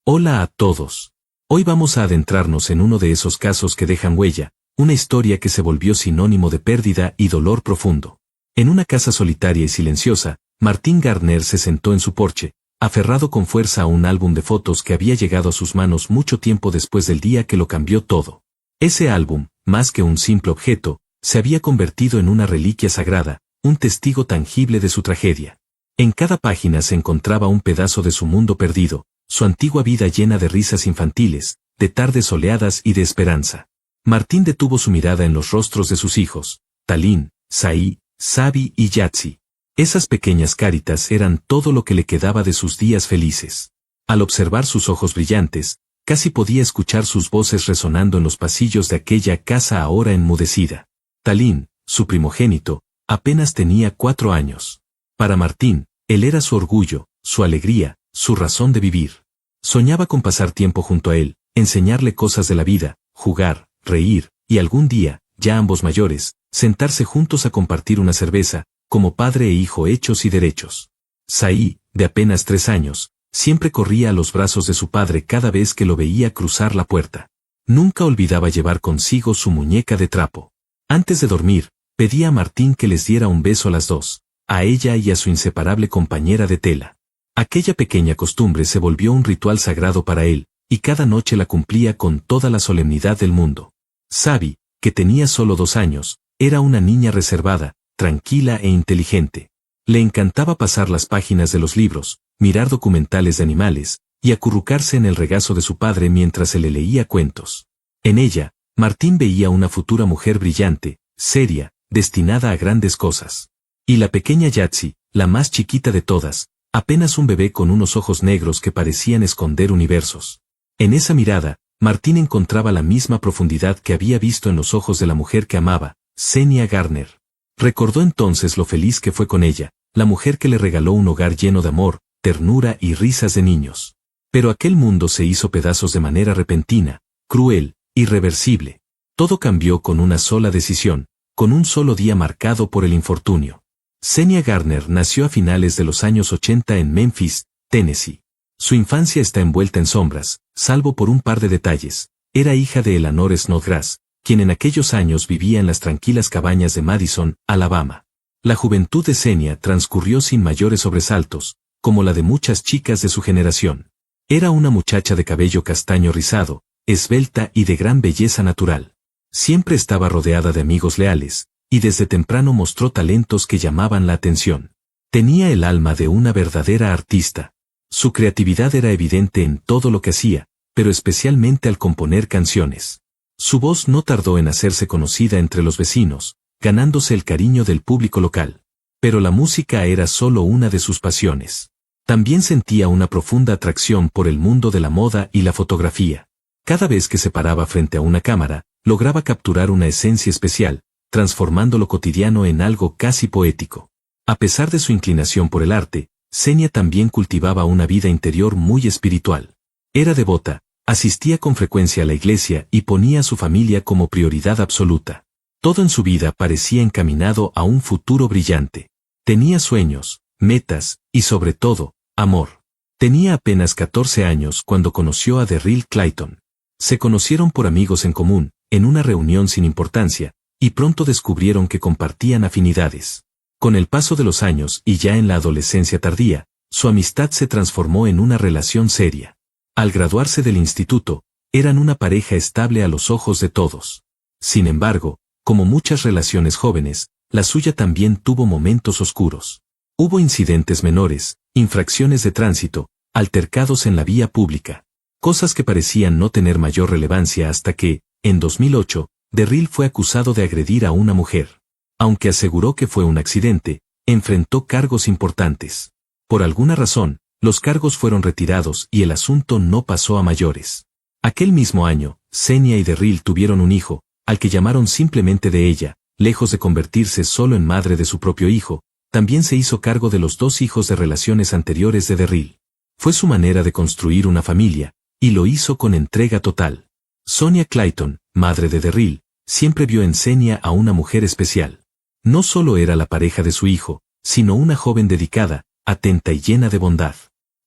Hola a todos. Hoy vamos a adentrarnos en uno de esos casos que dejan huella, una historia que se volvió sinónimo de pérdida y dolor profundo. En una casa solitaria y silenciosa, Martin Gardner se sentó en su porche, aferrado con fuerza a un álbum de fotos que había llegado a sus manos mucho tiempo después del día que lo cambió todo. Ese álbum, más que un simple objeto, se había convertido en una reliquia sagrada, un testigo tangible de su tragedia. En cada página se encontraba un pedazo de su mundo perdido, su antigua vida llena de risas infantiles, de tardes soleadas y de esperanza. Martín detuvo su mirada en los rostros de sus hijos, Talín, Saí, Sabi y Yatsi. Esas pequeñas caritas eran todo lo que le quedaba de sus días felices. Al observar sus ojos brillantes, casi podía escuchar sus voces resonando en los pasillos de aquella casa ahora enmudecida. Talín, su primogénito, apenas tenía 4 años. Para Martín, él era su orgullo, su alegría, su razón de vivir. Soñaba con pasar tiempo junto a él, enseñarle cosas de la vida, jugar, reír, y algún día, ya ambos mayores, sentarse juntos a compartir una cerveza, como padre e hijo hechos y derechos. Saí, de apenas 3 años, siempre corría a los brazos de su padre cada vez que lo veía cruzar la puerta. Nunca olvidaba llevar consigo su muñeca de trapo. Antes de dormir, pedía a Martín que les diera un beso a las dos, a ella y a su inseparable compañera de tela. Aquella pequeña costumbre se volvió un ritual sagrado para él, y cada noche la cumplía con toda la solemnidad del mundo. Sabi, que tenía solo 2 años, era una niña reservada, tranquila e inteligente. Le encantaba pasar las páginas de los libros, mirar documentales de animales, y acurrucarse en el regazo de su padre mientras se le leía cuentos. En ella, Martín veía una futura mujer brillante, seria, destinada a grandes cosas. Y la pequeña Yatsi, la más chiquita de todas, apenas un bebé con unos ojos negros que parecían esconder universos. En esa mirada, Martín encontraba la misma profundidad que había visto en los ojos de la mujer que amaba, Xenia Gardner. Recordó entonces lo feliz que fue con ella, la mujer que le regaló un hogar lleno de amor, ternura y risas de niños. Pero aquel mundo se hizo pedazos de manera repentina, cruel, irreversible. Todo cambió con una sola decisión, con un solo día marcado por el infortunio. Xenia Gardner nació a finales de los años 80 en Memphis, Tennessee. Su infancia está envuelta en sombras, salvo por un par de detalles. Era hija de Eleanor Snodgrass, quien en aquellos años vivía en las tranquilas cabañas de Madison, Alabama. La juventud de Xenia transcurrió sin mayores sobresaltos, como la de muchas chicas de su generación. Era una muchacha de cabello castaño rizado, esbelta y de gran belleza natural. Siempre estaba rodeada de amigos leales, y desde temprano mostró talentos que llamaban la atención. Tenía el alma de una verdadera artista. Su creatividad era evidente en todo lo que hacía, pero especialmente al componer canciones. Su voz no tardó en hacerse conocida entre los vecinos, ganándose el cariño del público local. Pero la música era solo una de sus pasiones. También sentía una profunda atracción por el mundo de la moda y la fotografía. Cada vez que se paraba frente a una cámara, lograba capturar una esencia especial, transformando lo cotidiano en algo casi poético. A pesar de su inclinación por el arte, Xenia también cultivaba una vida interior muy espiritual. Era devota, asistía con frecuencia a la iglesia y ponía a su familia como prioridad absoluta. Todo en su vida parecía encaminado a un futuro brillante. Tenía sueños, metas, y sobre todo, amor. Tenía apenas 14 años cuando conoció a Darryl Clayton. Se conocieron por amigos en común, en una reunión sin importancia, y pronto descubrieron que compartían afinidades. Con el paso de los años y ya en la adolescencia tardía, su amistad se transformó en una relación seria. Al graduarse del instituto, eran una pareja estable a los ojos de todos. Sin embargo, como muchas relaciones jóvenes, la suya también tuvo momentos oscuros. Hubo incidentes menores, infracciones de tránsito, altercados en la vía pública. Cosas que parecían no tener mayor relevancia hasta que, en 2008, Darryl fue acusado de agredir a una mujer. Aunque aseguró que fue un accidente, enfrentó cargos importantes. Por alguna razón, los cargos fueron retirados y el asunto no pasó a mayores. Aquel mismo año, Xenia y Darryl tuvieron un hijo, al que llamaron simplemente de ella. Lejos de convertirse solo en madre de su propio hijo, también se hizo cargo de los 2 hijos de relaciones anteriores de Darryl. Fue su manera de construir una familia, y lo hizo con entrega total. Sonia Clayton, madre de Darryl, siempre vio en Xenia a una mujer especial. No solo era la pareja de su hijo, sino una joven dedicada, atenta y llena de bondad.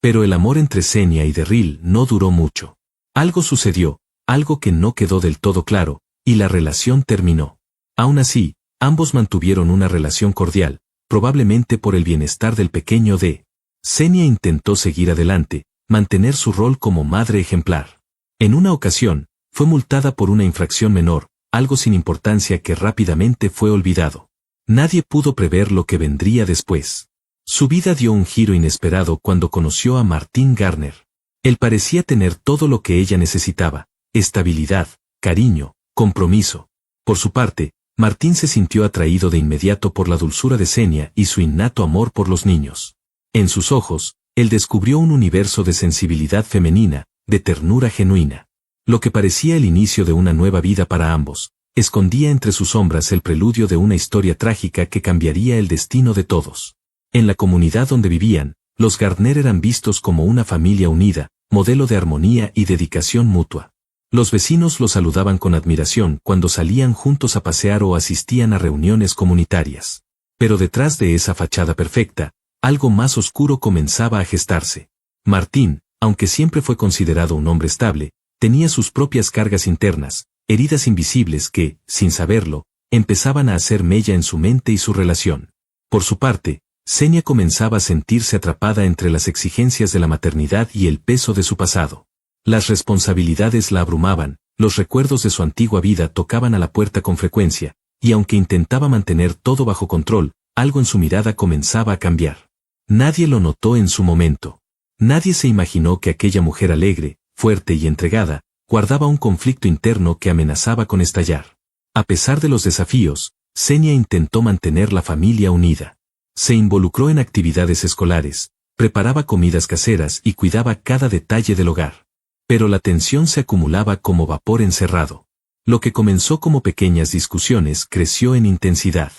Pero el amor entre Xenia y Derryl no duró mucho. Algo sucedió, algo que no quedó del todo claro, y la relación terminó. Aún así, ambos mantuvieron una relación cordial, probablemente por el bienestar del pequeño D. Xenia intentó seguir adelante, mantener su rol como madre ejemplar. En una ocasión, fue multada por una infracción menor, algo sin importancia que rápidamente fue olvidado. Nadie pudo prever lo que vendría después. Su vida dio un giro inesperado cuando conoció a Martin Garner. Él parecía tener todo lo que ella necesitaba: estabilidad, cariño, compromiso. Por su parte, Martin se sintió atraído de inmediato por la dulzura de Xenia y su innato amor por los niños. En sus ojos, él descubrió un universo de sensibilidad femenina, de ternura genuina. Lo que parecía el inicio de una nueva vida para ambos, escondía entre sus sombras el preludio de una historia trágica que cambiaría el destino de todos. En la comunidad donde vivían, los Garner eran vistos como una familia unida, modelo de armonía y dedicación mutua. Los vecinos los saludaban con admiración cuando salían juntos a pasear o asistían a reuniones comunitarias. Pero detrás de esa fachada perfecta, algo más oscuro comenzaba a gestarse. Martin, aunque siempre fue considerado un hombre estable, tenía sus propias cargas internas, heridas invisibles que, sin saberlo, empezaban a hacer mella en su mente y su relación. Por su parte, Xenia comenzaba a sentirse atrapada entre las exigencias de la maternidad y el peso de su pasado. Las responsabilidades la abrumaban, los recuerdos de su antigua vida tocaban a la puerta con frecuencia, y aunque intentaba mantener todo bajo control, algo en su mirada comenzaba a cambiar. Nadie lo notó en su momento. Nadie se imaginó que aquella mujer alegre, fuerte y entregada, guardaba un conflicto interno que amenazaba con estallar. A pesar de los desafíos, Xenia intentó mantener la familia unida. Se involucró en actividades escolares, preparaba comidas caseras y cuidaba cada detalle del hogar. Pero la tensión se acumulaba como vapor encerrado. Lo que comenzó como pequeñas discusiones creció en intensidad.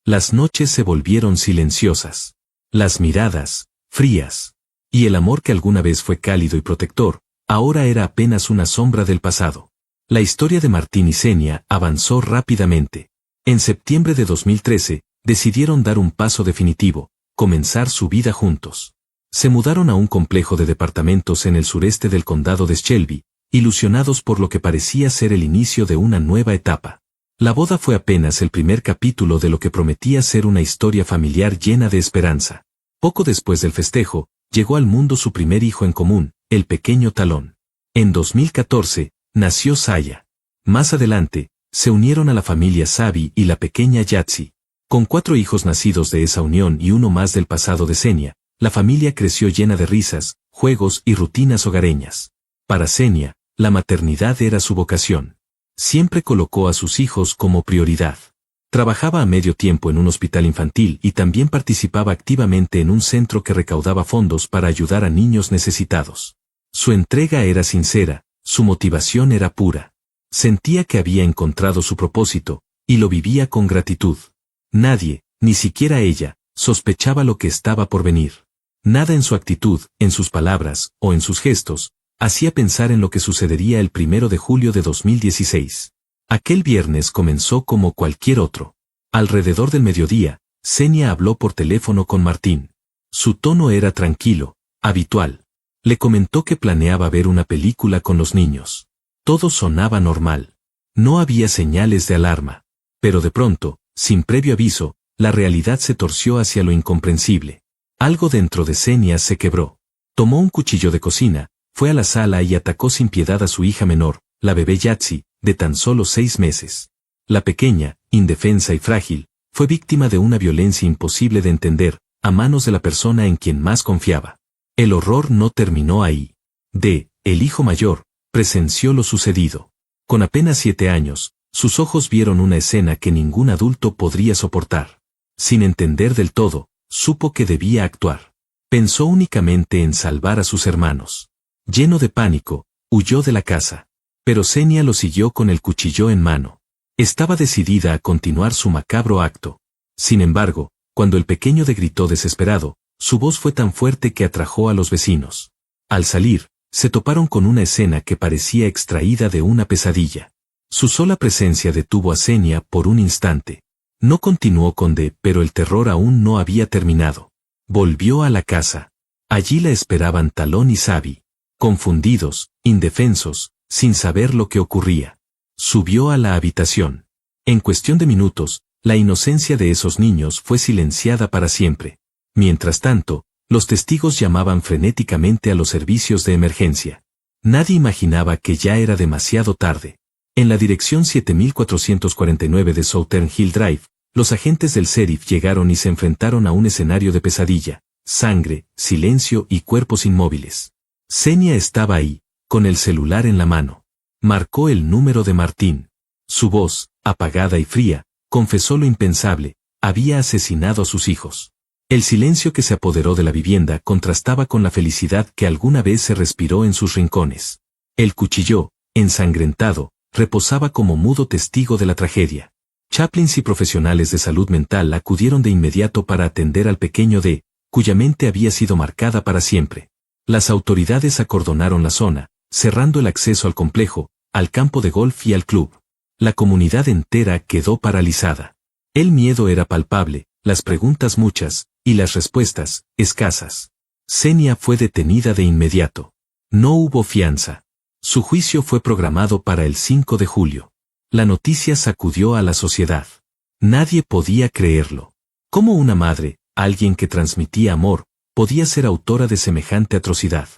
Las noches se volvieron silenciosas. Las miradas, frías. Y el amor que alguna vez fue cálido y protector, ahora era apenas una sombra del pasado. La historia de Martin y Xenia avanzó rápidamente. En septiembre de 2013, decidieron dar un paso definitivo, comenzar su vida juntos. Se mudaron a un complejo de departamentos en el sureste del condado de Shelby, ilusionados por lo que parecía ser el inicio de una nueva etapa. La boda fue apenas el primer capítulo de lo que prometía ser una historia familiar llena de esperanza. Poco después del festejo, llegó al mundo su primer hijo en común, el pequeño Talón. En 2014, nació Saya. Más adelante, se unieron a la familia Sabi y la pequeña Yatsi. Con 4 hijos nacidos de esa unión y uno más del pasado de Xenia, la familia creció llena de risas, juegos y rutinas hogareñas. Para Xenia, la maternidad era su vocación. Siempre colocó a sus hijos como prioridad. Trabajaba a medio tiempo en un hospital infantil y también participaba activamente en un centro que recaudaba fondos para ayudar a niños necesitados. Su entrega era sincera, su motivación era pura. Sentía que había encontrado su propósito, y lo vivía con gratitud. Nadie, ni siquiera ella, sospechaba lo que estaba por venir. Nada en su actitud, en sus palabras, o en sus gestos, hacía pensar en lo que sucedería el 1 de julio de 2016. Aquel viernes comenzó como cualquier otro. Alrededor del mediodía, Xenia habló por teléfono con Martin. Su tono era tranquilo, habitual. Le comentó que planeaba ver una película con los niños. Todo sonaba normal. No había señales de alarma. Pero de pronto, sin previo aviso, la realidad se torció hacia lo incomprensible. Algo dentro de Xenia se quebró. Tomó un cuchillo de cocina, fue a la sala y atacó sin piedad a su hija menor, la bebé Yatsi, de tan solo 6 meses. La pequeña, indefensa y frágil, fue víctima de una violencia imposible de entender, a manos de la persona en quien más confiaba. El horror no terminó ahí. El hijo mayor, presenció lo sucedido. Con apenas 7 años, sus ojos vieron una escena que ningún adulto podría soportar. Sin entender del todo, supo que debía actuar. Pensó únicamente en salvar a sus hermanos. Lleno de pánico, huyó de la casa. Pero Xenia lo siguió con el cuchillo en mano. Estaba decidida a continuar su macabro acto. Sin embargo, cuando el pequeño gritó desesperado, su voz fue tan fuerte que atrajo a los vecinos. Al salir, se toparon con una escena que parecía extraída de una pesadilla. Su sola presencia detuvo a Xenia por un instante. No continuó con pero el terror aún no había terminado. Volvió a la casa. Allí la esperaban Talón y Sabi, confundidos, indefensos, sin saber lo que ocurría. Subió a la habitación. En cuestión de minutos, la inocencia de esos niños fue silenciada para siempre. Mientras tanto, los testigos llamaban frenéticamente a los servicios de emergencia. Nadie imaginaba que ya era demasiado tarde. En la dirección 7449 de Southern Hill Drive, los agentes del sheriff llegaron y se enfrentaron a un escenario de pesadilla, sangre, silencio y cuerpos inmóviles. Xenia estaba ahí, con el celular en la mano. Marcó el número de Martín. Su voz, apagada y fría, confesó lo impensable: había asesinado a sus hijos. El silencio que se apoderó de la vivienda contrastaba con la felicidad que alguna vez se respiró en sus rincones. El cuchillo, ensangrentado, reposaba como mudo testigo de la tragedia. Chaplains y profesionales de salud mental acudieron de inmediato para atender al pequeño D, cuya mente había sido marcada para siempre. Las autoridades acordonaron la zona, cerrando el acceso al complejo, al campo de golf y al club. La comunidad entera quedó paralizada. El miedo era palpable, las preguntas muchas, y las respuestas, escasas. Xenia fue detenida de inmediato. No hubo fianza. Su juicio fue programado para el 5 de julio. La noticia sacudió a la sociedad. Nadie podía creerlo. ¿Cómo una madre, alguien que transmitía amor, podía ser autora de semejante atrocidad?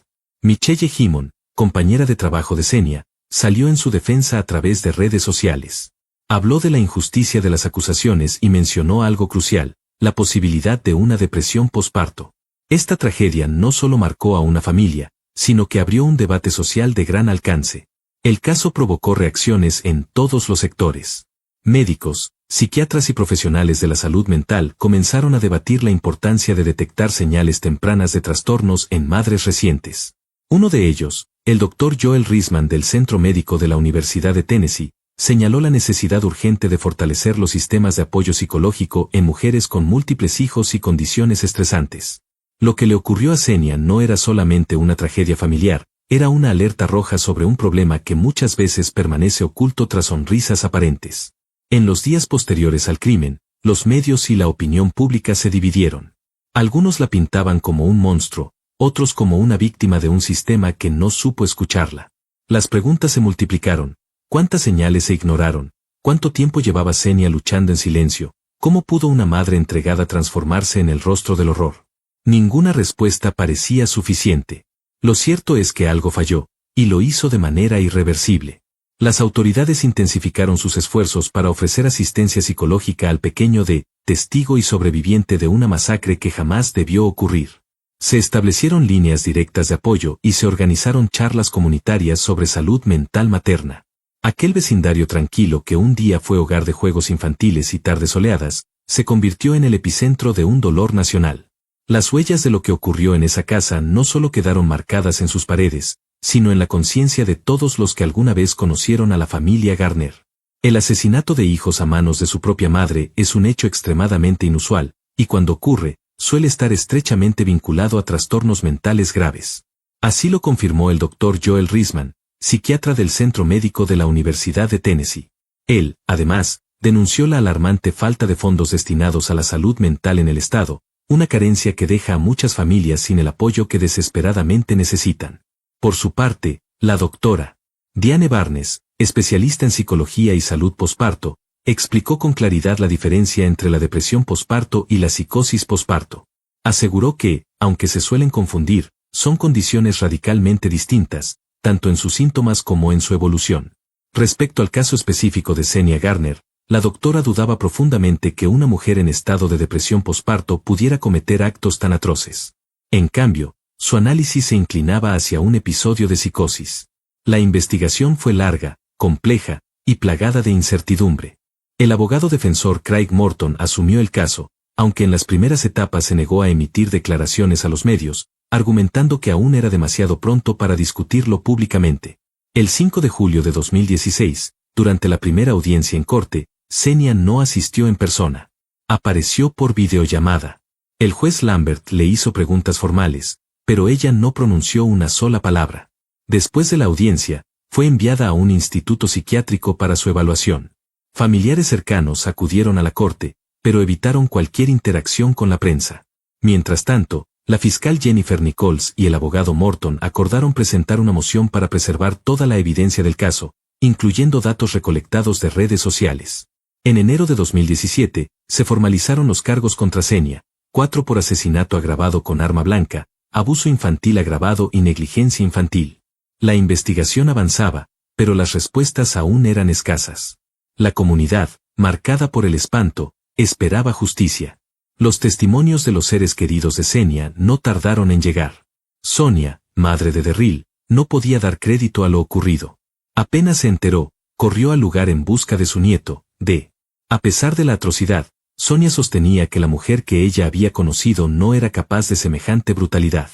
Michelle Himon, compañera de trabajo de Xenia, salió en su defensa a través de redes sociales. Habló de la injusticia de las acusaciones y mencionó algo crucial: la posibilidad de una depresión posparto. Esta tragedia no solo marcó a una familia, sino que abrió un debate social de gran alcance. El caso provocó reacciones en todos los sectores. Médicos, psiquiatras y profesionales de la salud mental comenzaron a debatir la importancia de detectar señales tempranas de trastornos en madres recientes. Uno de ellos, el Dr. Joel Risman del Centro Médico de la Universidad de Tennessee, señaló la necesidad urgente de fortalecer los sistemas de apoyo psicológico en mujeres con múltiples hijos y condiciones estresantes. Lo que le ocurrió a Xenia no era solamente una tragedia familiar, era una alerta roja sobre un problema que muchas veces permanece oculto tras sonrisas aparentes. En los días posteriores al crimen, los medios y la opinión pública se dividieron. Algunos la pintaban como un monstruo, otros como una víctima de un sistema que no supo escucharla. Las preguntas se multiplicaron. ¿Cuántas señales se ignoraron? ¿Cuánto tiempo llevaba Xenia luchando en silencio? ¿Cómo pudo una madre entregada transformarse en el rostro del horror? Ninguna respuesta parecía suficiente. Lo cierto es que algo falló, y lo hizo de manera irreversible. Las autoridades intensificaron sus esfuerzos para ofrecer asistencia psicológica al pequeño D, testigo y sobreviviente de una masacre que jamás debió ocurrir. Se establecieron líneas directas de apoyo y se organizaron charlas comunitarias sobre salud mental materna. Aquel vecindario tranquilo que un día fue hogar de juegos infantiles y tardes soleadas, se convirtió en el epicentro de un dolor nacional. Las huellas de lo que ocurrió en esa casa no solo quedaron marcadas en sus paredes, sino en la conciencia de todos los que alguna vez conocieron a la familia Garner. El asesinato de hijos a manos de su propia madre es un hecho extremadamente inusual, y cuando ocurre, suele estar estrechamente vinculado a trastornos mentales graves. Así lo confirmó el Dr. Joel Risman, psiquiatra del Centro Médico de la Universidad de Tennessee. Él, además, denunció la alarmante falta de fondos destinados a la salud mental en el estado, una carencia que deja a muchas familias sin el apoyo que desesperadamente necesitan. Por su parte, la doctora Diane Barnes, especialista en psicología y salud posparto, explicó con claridad la diferencia entre la depresión posparto y la psicosis posparto. Aseguró que, aunque se suelen confundir, son condiciones radicalmente distintas, tanto en sus síntomas como en su evolución. Respecto al caso específico de Xenia Garner, la doctora dudaba profundamente que una mujer en estado de depresión posparto pudiera cometer actos tan atroces. En cambio, su análisis se inclinaba hacia un episodio de psicosis. La investigación fue larga, compleja y plagada de incertidumbre. El abogado defensor Craig Morton asumió el caso, aunque en las primeras etapas se negó a emitir declaraciones a los medios, argumentando que aún era demasiado pronto para discutirlo públicamente. El 5 de julio de 2016, durante la primera audiencia en corte, Xenia no asistió en persona. Apareció por videollamada. El juez Lambert le hizo preguntas formales, pero ella no pronunció una sola palabra. Después de la audiencia, fue enviada a un instituto psiquiátrico para su evaluación. Familiares cercanos acudieron a la corte, pero evitaron cualquier interacción con la prensa. Mientras tanto, La fiscal Jennifer Nichols y el abogado Morton acordaron presentar una moción para preservar toda la evidencia del caso, incluyendo datos recolectados de redes sociales. En enero de 2017, se formalizaron los cargos contra Xenia, 4 por asesinato agravado con arma blanca, abuso infantil agravado y negligencia infantil. La investigación avanzaba, pero las respuestas aún eran escasas. La comunidad, marcada por el espanto, esperaba justicia. Los testimonios de los seres queridos de Xenia no tardaron en llegar. Sonia, madre de Darryl, no podía dar crédito a lo ocurrido. Apenas se enteró, corrió al lugar en busca de su nieto, D. A pesar de la atrocidad, Sonia sostenía que la mujer que ella había conocido no era capaz de semejante brutalidad.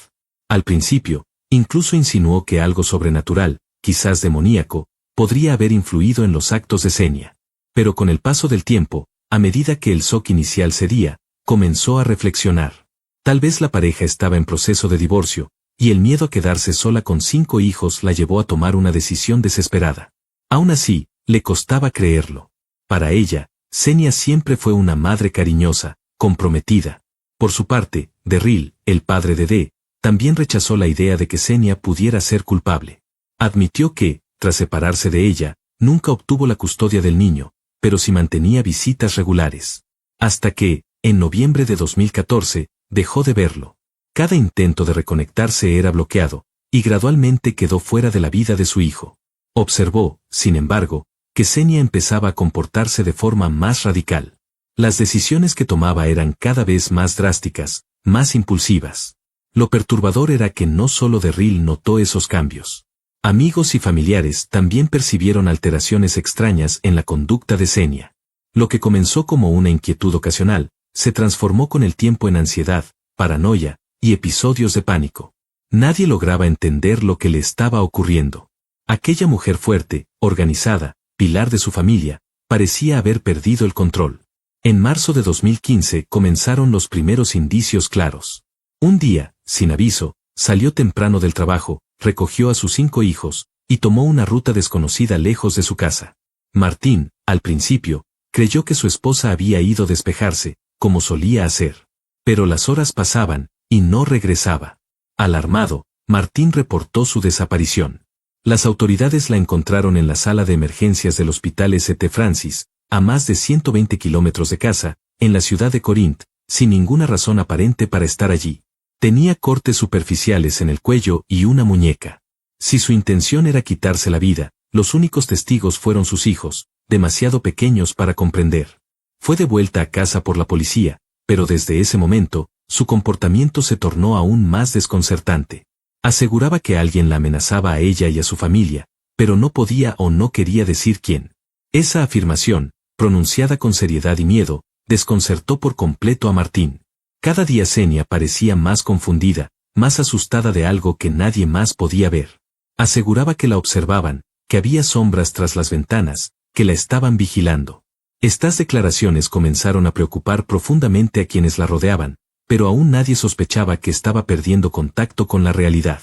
Al principio, incluso insinuó que algo sobrenatural, quizás demoníaco, podría haber influido en los actos de Xenia. Pero con el paso del tiempo, a medida que el shock inicial cedía, comenzó a reflexionar. Tal vez la pareja estaba en proceso de divorcio, y el miedo a quedarse sola con 5 hijos la llevó a tomar una decisión desesperada. Aún así, le costaba creerlo. Para ella, Xenia siempre fue una madre cariñosa, comprometida. Por su parte, Darryl, el padre de D, también rechazó la idea de que Xenia pudiera ser culpable. Admitió que, tras separarse de ella, nunca obtuvo la custodia del niño, pero sí mantenía visitas regulares. Hasta que, en noviembre de 2014, dejó de verlo. Cada intento de reconectarse era bloqueado, y gradualmente quedó fuera de la vida de su hijo. Observó, sin embargo, que Xenia empezaba a comportarse de forma más radical. Las decisiones que tomaba eran cada vez más drásticas, más impulsivas. Lo perturbador era que no solo Darryl notó esos cambios. Amigos y familiares también percibieron alteraciones extrañas en la conducta de Xenia. Lo que comenzó como una inquietud ocasional, se transformó con el tiempo en ansiedad, paranoia y episodios de pánico. Nadie lograba entender lo que le estaba ocurriendo. Aquella mujer fuerte, organizada, pilar de su familia, parecía haber perdido el control. En marzo de 2015 comenzaron los primeros indicios claros. Un día, sin aviso, salió temprano del trabajo, recogió a sus 5 hijos, y tomó una ruta desconocida lejos de su casa. Martín, al principio, creyó que su esposa había ido a despejarse, como solía hacer. Pero las horas pasaban, y no regresaba. Alarmado, Martín reportó su desaparición. Las autoridades la encontraron en la sala de emergencias del Hospital St. Francis, a más de 120 kilómetros de casa, en la ciudad de Corinth, sin ninguna razón aparente para estar allí. Tenía cortes superficiales en el cuello y una muñeca. Si su intención era quitarse la vida, los únicos testigos fueron sus hijos, demasiado pequeños para comprender. Fue devuelta a casa por la policía, pero desde ese momento, su comportamiento se tornó aún más desconcertante. Aseguraba que alguien la amenazaba a ella y a su familia, pero no podía o no quería decir quién. Esa afirmación, pronunciada con seriedad y miedo, desconcertó por completo a Martín. Cada día Xenia parecía más confundida, más asustada de algo que nadie más podía ver. Aseguraba que la observaban, que había sombras tras las ventanas, que la estaban vigilando. Estas declaraciones comenzaron a preocupar profundamente a quienes la rodeaban, pero aún nadie sospechaba que estaba perdiendo contacto con la realidad.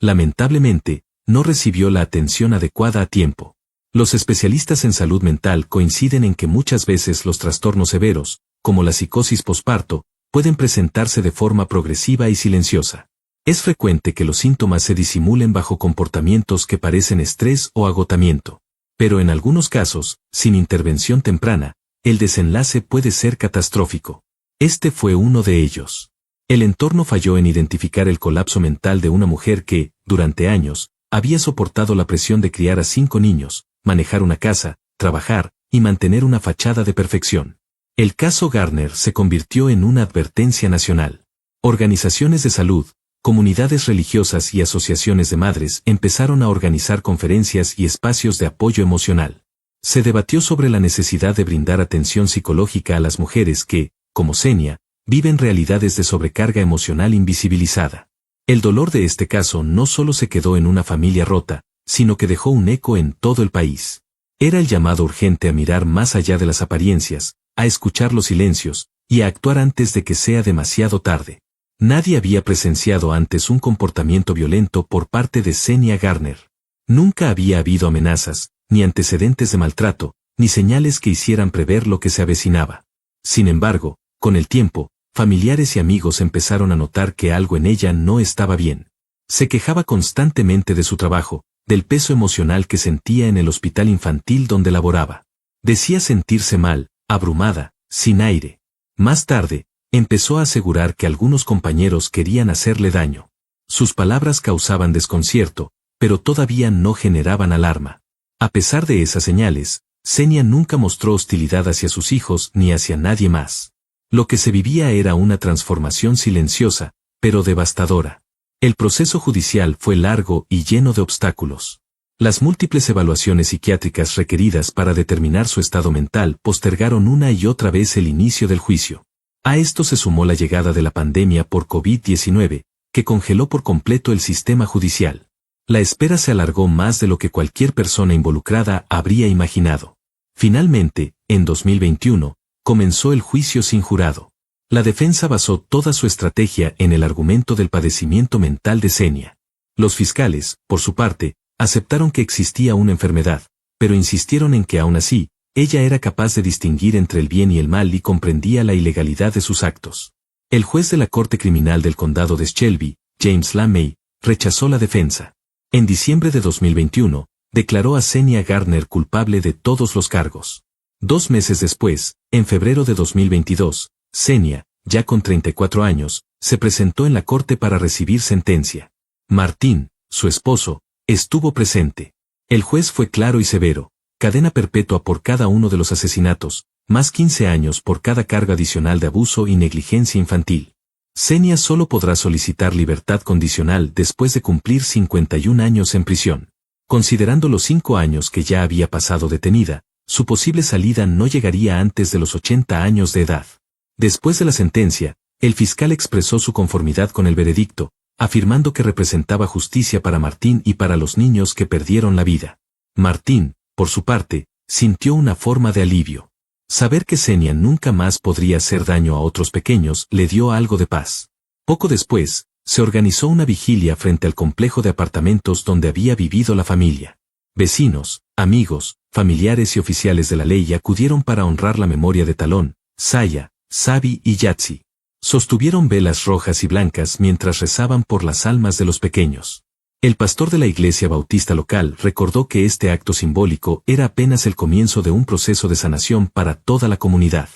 Lamentablemente, no recibió la atención adecuada a tiempo. Los especialistas en salud mental coinciden en que muchas veces los trastornos severos, como la psicosis posparto, pueden presentarse de forma progresiva y silenciosa. Es frecuente que los síntomas se disimulen bajo comportamientos que parecen estrés o agotamiento. Pero en algunos casos, sin intervención temprana, el desenlace puede ser catastrófico. Este fue uno de ellos. El entorno falló en identificar el colapso mental de una mujer que, durante años, había soportado la presión de criar a 5 niños, manejar una casa, trabajar y mantener una fachada de perfección. El caso Garner se convirtió en una advertencia nacional. Organizaciones de salud, comunidades religiosas y asociaciones de madres empezaron a organizar conferencias y espacios de apoyo emocional. Se debatió sobre la necesidad de brindar atención psicológica a las mujeres que, como Xenia, viven realidades de sobrecarga emocional invisibilizada. El dolor de este caso no solo se quedó en una familia rota, sino que dejó un eco en todo el país. Era el llamado urgente a mirar más allá de las apariencias, a escuchar los silencios, y a actuar antes de que sea demasiado tarde. Nadie había presenciado antes un comportamiento violento por parte de Xenia Garner. Nunca había habido amenazas, ni antecedentes de maltrato, ni señales que hicieran prever lo que se avecinaba. Sin embargo, con el tiempo, familiares y amigos empezaron a notar que algo en ella no estaba bien. Se quejaba constantemente de su trabajo, del peso emocional que sentía en el hospital infantil donde laboraba. Decía sentirse mal, abrumada, sin aire. Más tarde, empezó a asegurar que algunos compañeros querían hacerle daño. Sus palabras causaban desconcierto, pero todavía no generaban alarma. A pesar de esas señales, Xenia nunca mostró hostilidad hacia sus hijos ni hacia nadie más. Lo que se vivía era una transformación silenciosa, pero devastadora. El proceso judicial fue largo y lleno de obstáculos. Las múltiples evaluaciones psiquiátricas requeridas para determinar su estado mental postergaron una y otra vez el inicio del juicio. A esto se sumó la llegada de la pandemia por COVID-19, que congeló por completo el sistema judicial. La espera se alargó más de lo que cualquier persona involucrada habría imaginado. Finalmente, en 2021, comenzó el juicio sin jurado. La defensa basó toda su estrategia en el argumento del padecimiento mental de Xenia. Los fiscales, por su parte, aceptaron que existía una enfermedad, pero insistieron en que aún así, ella era capaz de distinguir entre el bien y el mal y comprendía la ilegalidad de sus actos. El juez de la Corte Criminal del Condado de Shelby, James Lamey, rechazó la defensa. En diciembre de 2021, declaró a Xenia Gardner culpable de todos los cargos. 2 meses después, en febrero de 2022, Xenia, ya con 34 años, se presentó en la corte para recibir sentencia. Martín, su esposo, estuvo presente. El juez fue claro y severo: cadena perpetua por cada uno de los asesinatos, más 15 años por cada cargo adicional de abuso y negligencia infantil. Xenia solo podrá solicitar libertad condicional después de cumplir 51 años en prisión. Considerando los 5 años que ya había pasado detenida, su posible salida no llegaría antes de los 80 años de edad. Después de la sentencia, el fiscal expresó su conformidad con el veredicto, afirmando que representaba justicia para Martín y para los niños que perdieron la vida. Martín, por su parte, sintió una forma de alivio. Saber que Xenia nunca más podría hacer daño a otros pequeños le dio algo de paz. Poco después, se organizó una vigilia frente al complejo de apartamentos donde había vivido la familia. Vecinos, amigos, familiares y oficiales de la ley acudieron para honrar la memoria de Talón, Saya, Sabi y Yatsi. Sostuvieron velas rojas y blancas mientras rezaban por las almas de los pequeños. El pastor de la iglesia bautista local recordó que este acto simbólico era apenas el comienzo de un proceso de sanación para toda la comunidad.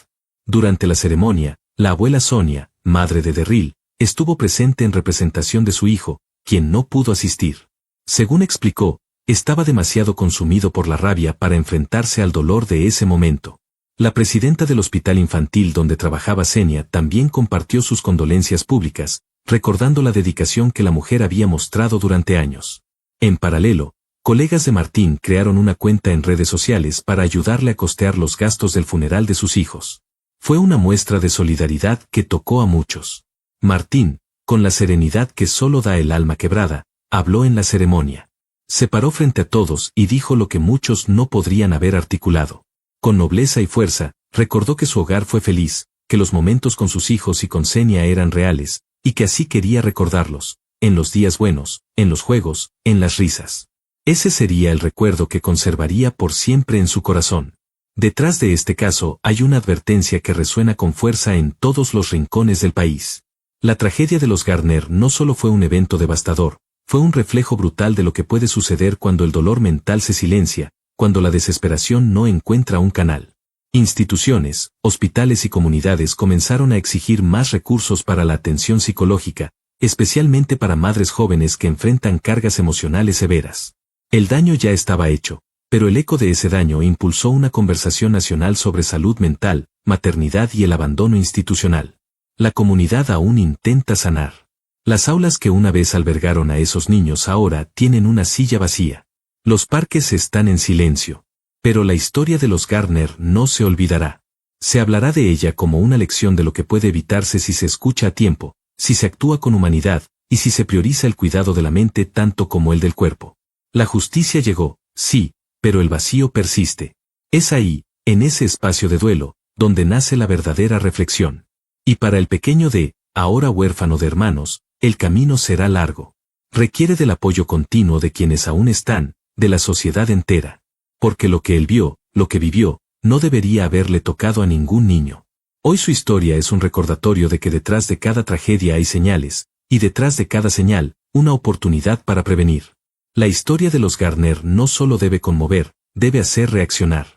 Durante la ceremonia, la abuela Sonia, madre de Derryl, estuvo presente en representación de su hijo, quien no pudo asistir. Según explicó, estaba demasiado consumido por la rabia para enfrentarse al dolor de ese momento. La presidenta del hospital infantil donde trabajaba Xenia también compartió sus condolencias públicas, recordando la dedicación que la mujer había mostrado durante años. En paralelo, colegas de Martín crearon una cuenta en redes sociales para ayudarle a costear los gastos del funeral de sus hijos. Fue una muestra de solidaridad que tocó a muchos. Martín, con la serenidad que solo da el alma quebrada, habló en la ceremonia. Se paró frente a todos y dijo lo que muchos no podrían haber articulado. Con nobleza y fuerza, recordó que su hogar fue feliz, que los momentos con sus hijos y con Xenia eran reales, y que así quería recordarlos, en los días buenos, en los juegos, en las risas. Ese sería el recuerdo que conservaría por siempre en su corazón. Detrás de este caso hay una advertencia que resuena con fuerza en todos los rincones del país. La tragedia de los Gardner no solo fue un evento devastador, fue un reflejo brutal de lo que puede suceder cuando el dolor mental se silencia, cuando la desesperación no encuentra un canal. Instituciones, hospitales y comunidades comenzaron a exigir más recursos para la atención psicológica, especialmente para madres jóvenes que enfrentan cargas emocionales severas. El daño ya estaba hecho, pero el eco de ese daño impulsó una conversación nacional sobre salud mental, maternidad y el abandono institucional. La comunidad aún intenta sanar. Las aulas que una vez albergaron a esos niños ahora tienen una silla vacía. Los parques están en silencio. Pero la historia de los Gardner no se olvidará. Se hablará de ella como una lección de lo que puede evitarse si se escucha a tiempo, si se actúa con humanidad, y si se prioriza el cuidado de la mente tanto como el del cuerpo. La justicia llegó, sí, pero el vacío persiste. Es ahí, en ese espacio de duelo, donde nace la verdadera reflexión. Y para el pequeño ahora huérfano de hermanos, el camino será largo. Requiere del apoyo continuo de quienes aún están, de la sociedad entera. Porque lo que él vio, lo que vivió, no debería haberle tocado a ningún niño. Hoy su historia es un recordatorio de que detrás de cada tragedia hay señales, y detrás de cada señal, una oportunidad para prevenir. La historia de los Garner no solo debe conmover, debe hacer reaccionar.